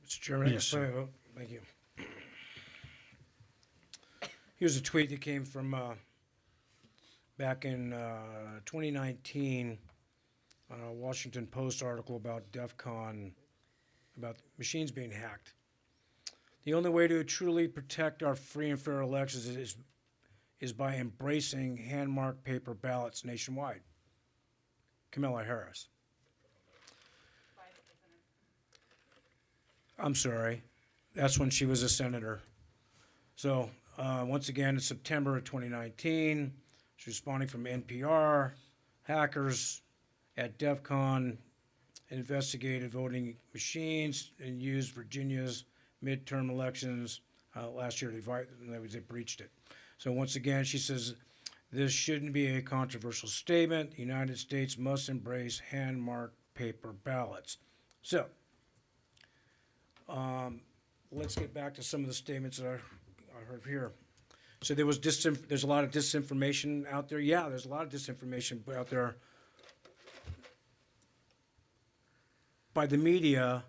Mr. Chairman, Yes, sir. vote. Thank you. Here's a tweet that came from back in 2019 on a Washington Post article about DEF CON, about machines being hacked. The only way to truly protect our free and fair elections is by embracing hand-marked paper ballots nationwide. Kamala Harris. I'm sorry. That's when she was a senator. So, once again, in September of 2019, she's responding from NPR. Hackers at DEF CON investigated voting machines and used Virginia's midterm elections last year. They breached it. So once again, she says, this shouldn't be a controversial statement. The United States must embrace hand-marked paper ballots. So, let's get back to some of the statements that I heard here. So there's a lot of disinformation out there. Yeah, there's a lot of disinformation out there by the media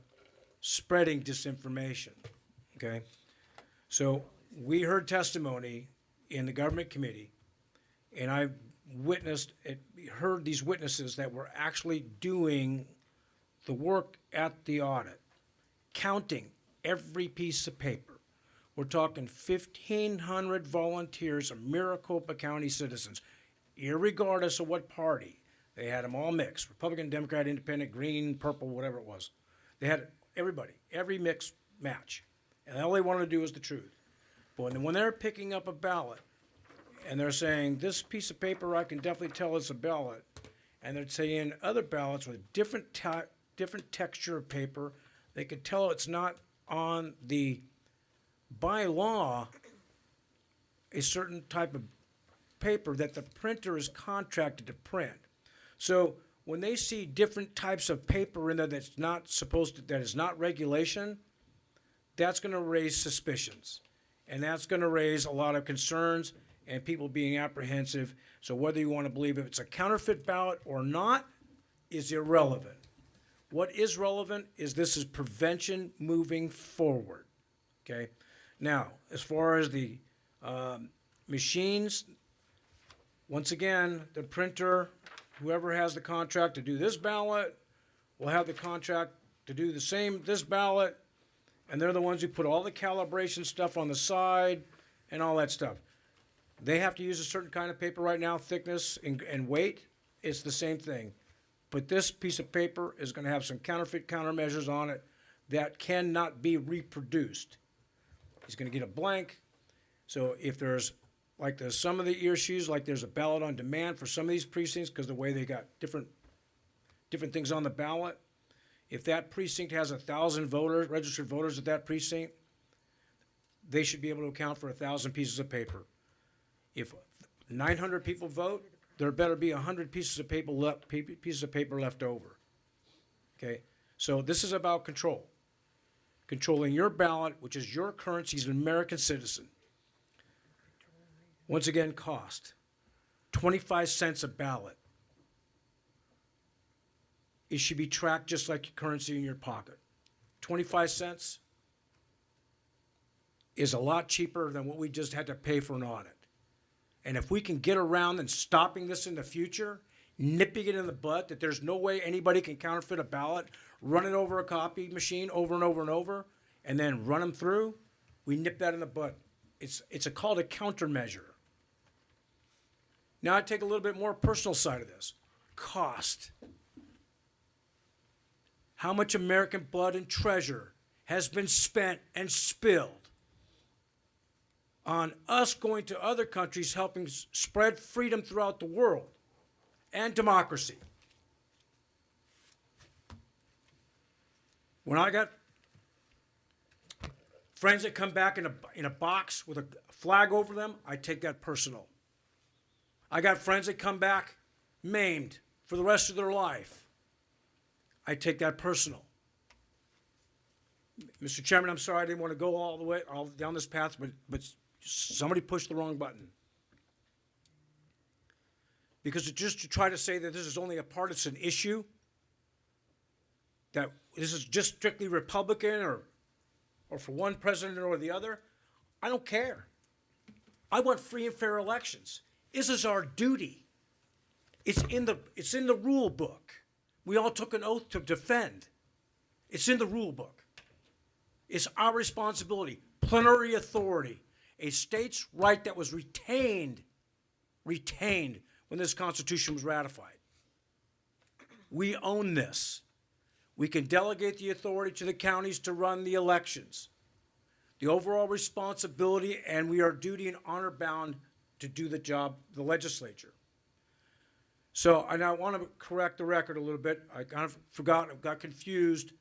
spreading disinformation, okay? So we heard testimony in the government committee, and I heard these witnesses that were actually doing the work at the audit, counting every piece of paper. We're talking 1,500 volunteers of Maricopa County citizens, irregardless of what party. They had them all mixed, Republican, Democrat, Independent, Green, Purple, whatever it was. They had everybody, every mixed match. And all they wanted to do was the truth. But when they're picking up a ballot and they're saying, this piece of paper I can definitely tell it's a ballot, and they're saying other ballots with different texture of paper, they could tell it's not on the, by law, a certain type of paper that the printer is contracted to print. So when they see different types of paper in there that's not supposed to, that is not regulation, that's going to raise suspicions. And that's going to raise a lot of concerns and people being apprehensive. So whether you want to believe if it's a counterfeit ballot or not is irrelevant. What is relevant is this is prevention moving forward, okay? Now, as far as the machines, once again, the printer, whoever has the contract to do this ballot will have the contract to do this ballot, and they're the ones who put all the calibration stuff on the side and all that stuff. They have to use a certain kind of paper right now, thickness and weight. It's the same thing. But this piece of paper is going to have some counterfeit countermeasures on it that cannot be reproduced. He's going to get a blank. So if there's, like there's some of the issues, like there's a ballot on demand for some of these precincts because the way they got different things on the ballot. If that precinct has 1,000 voters, registered voters at that precinct, they should be able to account for 1,000 pieces of paper. If 900 people vote, there better be 100 pieces of paper left over. Okay, so this is about control. Controlling your ballot, which is your currency as an American citizen. Once again, cost 25 cents a ballot. It should be tracked just like your currency in your pocket. 25 cents is a lot cheaper than what we just had to pay for an audit. And if we can get around and stopping this in the future, nipping it in the butt, that there's no way anybody can counterfeit a ballot, run it over a copy machine over and over and over, and then run them through, we nip that in the butt. It's called a countermeasure. Now I take a little bit more personal side of this. Cost. How much American blood and treasure has been spent and spilled on us going to other countries helping spread freedom throughout the world and democracy. When I got friends that come back in a box with a flag over them, I take that personal. I got friends that come back maimed for the rest of their life. I take that personal. Mr. Chairman, I'm sorry I didn't want to go all the way down this path, but somebody pushed the wrong button. Because just to try to say that this is only a partisan issue, that this is just strictly Republican or or for one president or the other. I don't care. I want free and fair elections. This is our duty. It's in the rule book. We all took an oath to defend. It's in the rule book. It's our responsibility, plenary authority, a state's right that was retained when this Constitution was ratified. We own this. We can delegate the authority to the counties to run the elections. The overall responsibility, and we are duty and honor bound to do the job, the legislature. So, and I want to correct the record a little bit. I kind of forgot, got confused,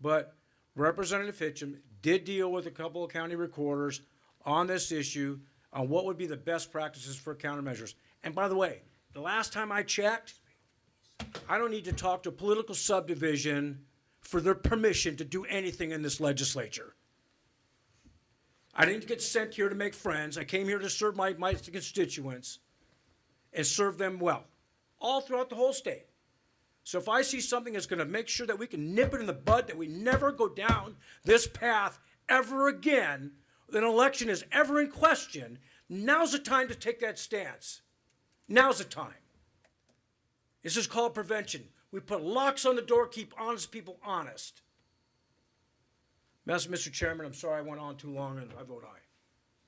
but Representative Hitchum did deal with a couple of county recorders on this issue on what would be the best practices for countermeasures. And by the way, the last time I checked, I don't need to talk to a political subdivision for their permission to do anything in this legislature. I didn't get sent here to make friends. I came here to serve my constituents and serve them well, all throughout the whole state. So if I see something that's going to make sure that we can nip it in the bud, that we never go down this path ever again, that an election is ever in question, now's the time to take that stance. Now's the time. This is called prevention. We put locks on the door, keep honest people honest. Mr. Chairman, I'm sorry I went on too long, and I vote aye.